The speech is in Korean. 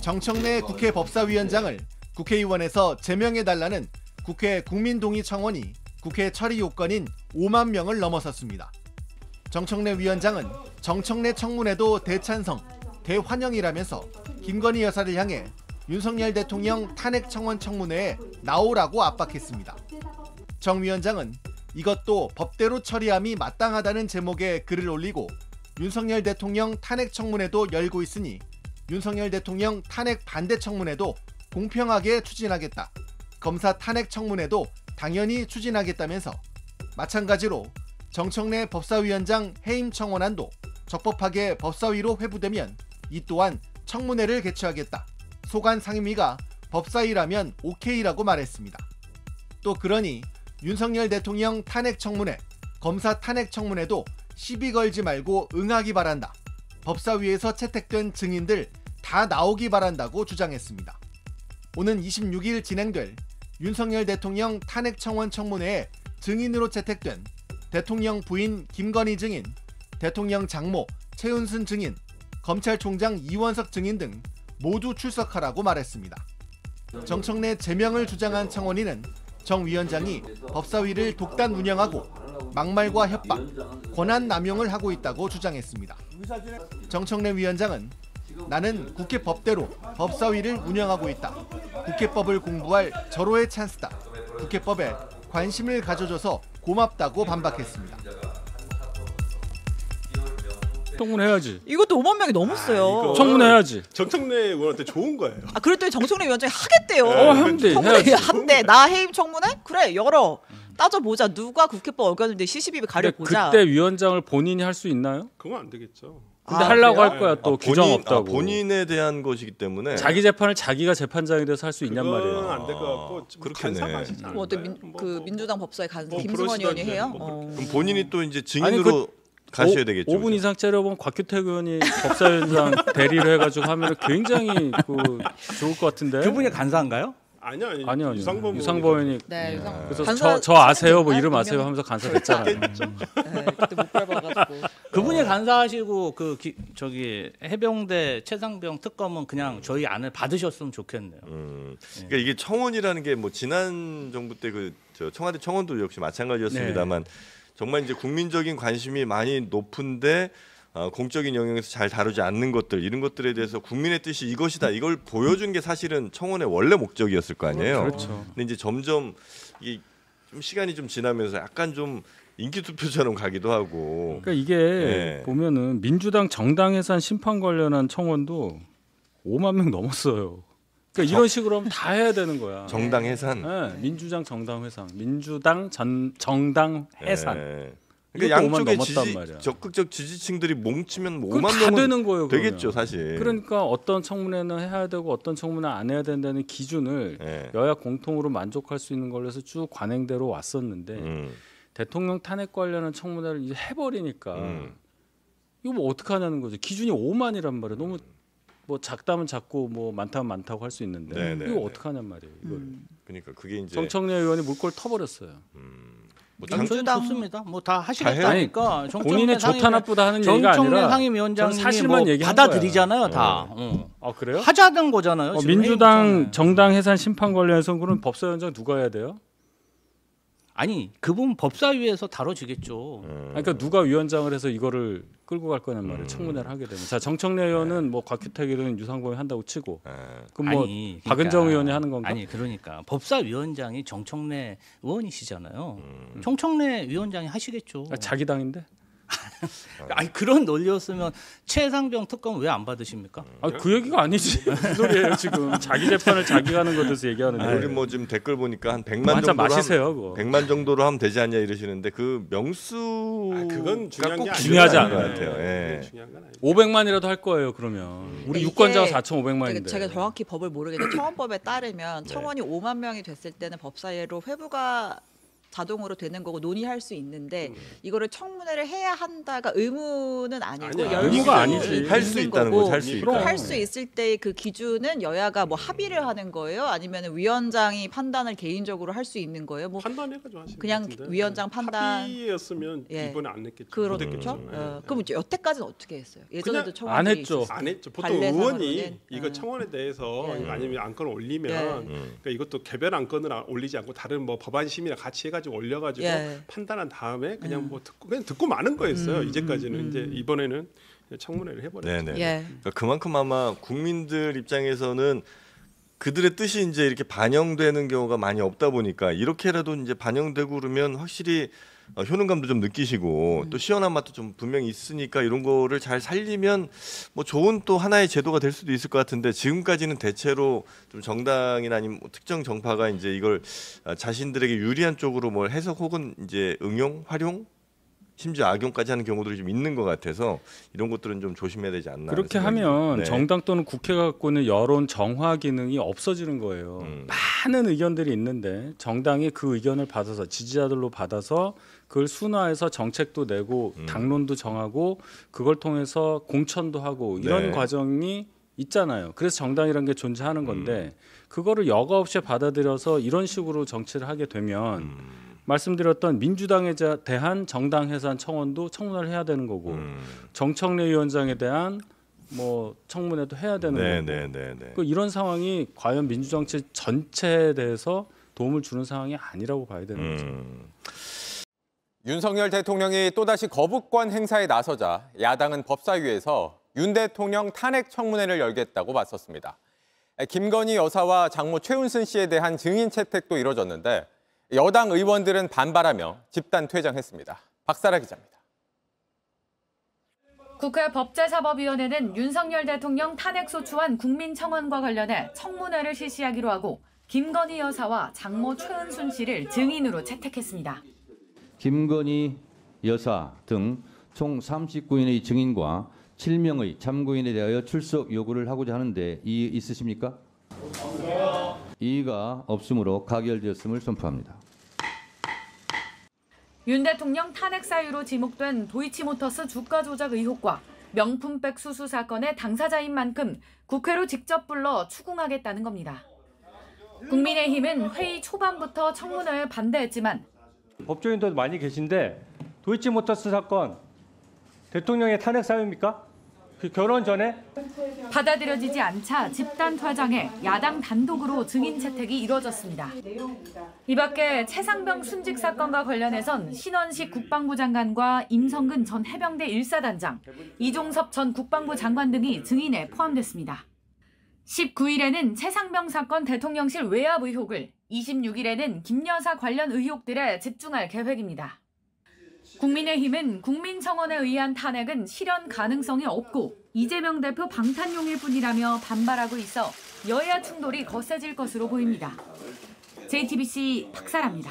정청래 국회 법사위원장을 국회의원에서 제명해달라는 국회 국민동의 청원이 국회 처리 요건인 5만 명을 넘어섰습니다. 정청래 위원장은 정청래 청문회도 대찬성, 대환영이라면서 김건희 여사를 향해 윤석열 대통령 탄핵 청원 청문회에 나오라고 압박했습니다. 정 위원장은 이것도 법대로 처리함이 마땅하다는 제목의 글을 올리고 윤석열 대통령 탄핵 청문회도 열고 있으니 윤석열 대통령 탄핵 반대 청문회도 공평하게 추진하겠다. 검사 탄핵 청문회도 당연히 추진하겠다면서 마찬가지로 정청래 법사위원장 해임 청원안도 적법하게 법사위로 회부되면 이 또한 청문회를 개최하겠다. 소관 상임위가 법사위라면 오케이라고 말했습니다. 또 그러니 윤석열 대통령 탄핵 청문회, 검사 탄핵 청문회도 시비 걸지 말고 응하기 바란다. 법사위에서 채택된 증인들 다 나오기 바란다고 주장했습니다. 오는 26일 진행될 윤석열 대통령 탄핵 청원 청문회에 증인으로 채택된 대통령 부인 김건희 증인, 대통령 장모 최은순 증인, 검찰총장 이원석 증인 등 모두 출석하라고 말했습니다. 정청래 제명을 주장한 청원인은 정 위원장이 법사위를 독단 운영하고 막말과 협박, 권한 남용을 하고 있다고 주장했습니다. 정청래 위원장은 나는 국회 법대로 법사위를 운영하고 있다. 국회법을 공부할 절호의 찬스다. 국회법에 관심을 가져줘서 고맙다고 반박했습니다. 청문해야지. 이것도 5만 명이 넘었어요. 청문해야지. 정청래 의원한테 좋은 거예요. 아 그랬더니 정청래 위원장이 하겠대요. 하면 돼. 청문회 한대. 나 해임 청문회? 그래 열어. 따져보자. 누가 국회법 어겼는데 시시비비 가려보자. 그때 위원장을 본인이 할 수 있나요? 그건 안 되겠죠. 근데 하려고 할 거야. 또 규정 없다고. 본인에 대한 것이기 때문에 자기 재판을 자기가 재판장이 돼서 할 수 있냔 말이에요. 안 될 것 같고 그렇겠네. 뭐 어때 민주당 법사위 김승원 의원이 해요? 그럼 본인이 또 이제 증인으로 가셔야 되겠죠. 5분 그죠? 이상 째려보면 곽규택 의원이 법사위원장 대리를 해가지고 하면 굉장히 좋을 것 같은데. 그분이 간사인가요? 아니요. 유상범 네, 그래서 저 아세요? 뭐 이름 아세요? 하면서 간사 됐잖아요. 네, 그때 못 밟아가지고. 그분이 간사하시고 저기 해병대 최상병 특검은 그냥 저희 안을 받으셨으면 좋겠네요. 그러니까 이게 청원이라는 게 뭐 지난 정부 때 청와대 청원도 역시 마찬가지였습니다만 정말 이제 국민적인 관심이 많이 높은데 공적인 영역에서 잘 다루지 않는 것들 이런 것들에 대해서 국민의 뜻이 이것이다 이걸 보여주는 게 사실은 청원의 원래 목적이었을 거 아니에요. 그렇죠. 근데 이제 점점 좀 시간이 좀 지나면서 약간 좀 인기 투표처럼 가기도 하고. 그러니까 이게 보면은 민주당 정당 해산 심판 관련한 청원도 5만 명 넘었어요. 그러니까 이런 식으로 하면 다 해야 되는 거야. 정당 해산. 네, 민주당 정당 해산, 민주당 정당 해산. 그러니까 양쪽의 말이야. 적극적 지지층들이 뭉치면 5만 다 명은 되는 거예요. 되겠죠, 그러면. 사실. 그러니까 어떤 청문회는 해야 되고 어떤 청문회는 안 해야 된다는 기준을 여야 공통으로 만족할 수 있는 걸로 해서 쭉 관행대로 왔었는데 대통령 탄핵 관련한 청문회를 이제 해버리니까 이거 뭐 어떻게 하냐는 거죠. 기준이 5만이란 말이에요. 너무 뭐 작다면 작고 뭐 많다면 많다고 할 수 있는데 이거 어떻게 하냔 말이에요. 이걸. 그러니까 그게 이제 정청래 의원이 물꼬를 터버렸어요. 뭐 민주당 좋습니다. 뭐 다 하시겠다니까. 본인의 좋다 나쁘다 하는 얘기가 아니라 정청래 상임위원장님이 사실만 뭐 받아들이잖아요, 다. 아 그래요? 하자는 거잖아요. 민주당 정당 해산 심판 관련해서 그럼 법사위원장 누가 해야 돼요? 아니 그분 법사위에서 다뤄지겠죠. 그러니까 누가 위원장을 해서 이거를 끌고 갈 거냔 말이에요. 청문회를 하게 되면. 자 정청래 의원은 뭐 곽규택이든 유상범이 한다고 치고, 그럼 뭐 박은정 의원이 하는 건가? 아니 그러니까 법사위원장이 정청래 의원이시잖아요. 정청래 위원장이 하시겠죠. 자기 당인데? 아니 그런 논리였으면 최상병 특검 왜 안 받으십니까? 그 얘기가 아니지. 무슨 소리예요 지금. 자기 재판을 자기가 하는 것에 대해서 얘기하는데. 우리 뭐 지금 댓글 보니까 한 100만 정도로 마시세요, 100만 정도로 하면 되지 않냐 이러시는데 그 명수가 그건 중요하지 않은 것 같아요. 500만이라도 할 거예요. 그러면 우리 유권자가 4,500만인데. 제가 정확히 법을 모르겠는데 청원법에 따르면 청원이 5만 명이 됐을 때는 법사위로 회부가 자동으로 되는 거고 논의할 수 있는데 이거를 청문회를 해야 한다가 의무는 아니고 아니야. 열 의무가 수 아니지. 있는 할 수 있다는 거고 거지. 할 수 있다. 할 수 있을 때 그 기준은 여야가 뭐 합의를 하는 거예요? 아니면 위원장이 판단을 개인적으로 할 수 있는 거예요? 뭐 판단해가지고 하시는 그냥 것 같은데. 위원장 판단. 합의였으면 예. 이번에 안 냈겠죠. 그렇죠. 못했겠죠. 그럼 이제 여태까지는 어떻게 했어요? 예전에도 그냥 안 청와대 했죠. 안 했죠. 보통 관례상으로는. 의원이 이거 청원에 대해서 예. 아니면 안건을 올리면 예. 그러니까 이것도 개별 안건을 올리지 않고 다른 뭐 법안 심의랑 같이 해가지고 올려가지고 예. 판단한 다음에 그냥 뭐 그냥 듣고 마는 거였어요. 이제까지는 이제 이번에는 청문회를 해버렸죠. 네네. 예. 그러니까 그만큼 아마 국민들 입장에서는 그들의 뜻이 이제 이렇게 반영되는 경우가 많이 없다 보니까 이렇게라도 이제 반영되고 그러면 확실히 효능감도 좀 느끼시고 또 시원한 맛도 좀 분명히 있으니까 이런 거를 잘 살리면 뭐 좋은 또 하나의 제도가 될 수도 있을 것 같은데 지금까지는 대체로 좀 정당이나 아니면 뭐 특정 정파가 이제 이걸 자신들에게 유리한 쪽으로 뭘 해석 혹은 이제 응용, 활용 심지어 악용까지 하는 경우들이 좀 있는 것 같아서 이런 것들은 좀 조심해야 되지 않나. 그렇게 생각이 하면 네. 정당 또는 국회가 갖고 있는 여론 정화 기능이 없어지는 거예요. 많은 의견들이 있는데 정당이 그 의견을 받아서 지지자들로 받아서 그걸 순화해서 정책도 내고 당론도 정하고 그걸 통해서 공천도 하고 이런 네. 과정이 있잖아요. 그래서 정당이라는 게 존재하는 건데 그거를 여과 없이 받아들여서 이런 식으로 정치를 하게 되면 말씀드렸던 민주당에 대한 정당 해산 청원도 청문회를 해야 되는 거고 정청래 위원장에 대한 뭐 청문회도 해야 되는 거고 네네네. 그 이런 상황이 과연 민주정치 전체에 대해서 도움을 주는 상황이 아니라고 봐야 되는 거죠. 윤석열 대통령이 또다시 거부권 행사에 나서자 야당은 법사위에서 윤 대통령 탄핵 청문회를 열겠다고 맞섰습니다. 김건희 여사와 장모 최은순 씨에 대한 증인 채택도 이뤄졌는데 여당 의원들은 반발하며 집단 퇴장했습니다. 박사라 기자입니다. 국회 법제사법위원회는 윤석열 대통령 탄핵소추안 국민청원과 관련해 청문회를 실시하기로 하고 김건희 여사와 장모 최은순 씨를 증인으로 채택했습니다. 김건희 여사 등 총 39인의 증인과 7명의 참고인에 대하여 출석 요구를 하고자 하는데 이의 있으십니까? 이의가 없으므로 가결되었음을 선포합니다. 윤 대통령 탄핵 사유로 지목된 도이치모터스 주가 조작 의혹과 명품백 수수 사건의 당사자인 만큼 국회로 직접 불러 추궁하겠다는 겁니다. 국민의힘은 회의 초반부터 청문회에 반대했지만 법조인도 많이 계신데 도이치모터스 사건 대통령의 탄핵 사유입니까? 그 결혼 전에? 받아들여지지 않자 집단 퇴장해 야당 단독으로 증인 채택이 이뤄졌습니다. 이 밖에 최상병 순직 사건과 관련해선 신원식 국방부 장관과 임성근 전 해병대 1사단장, 이종섭 전 국방부 장관 등이 증인에 포함됐습니다. 19일에는 최상병 사건 대통령실 외압 의혹을, 26일에는 김 여사 관련 의혹들에 집중할 계획입니다. 국민의힘은 국민청원에 의한 탄핵은 실현 가능성이 없고 이재명 대표 방탄용일 뿐이라며 반발하고 있어 여야 충돌이 거세질 것으로 보입니다. JTBC 박사라입니다.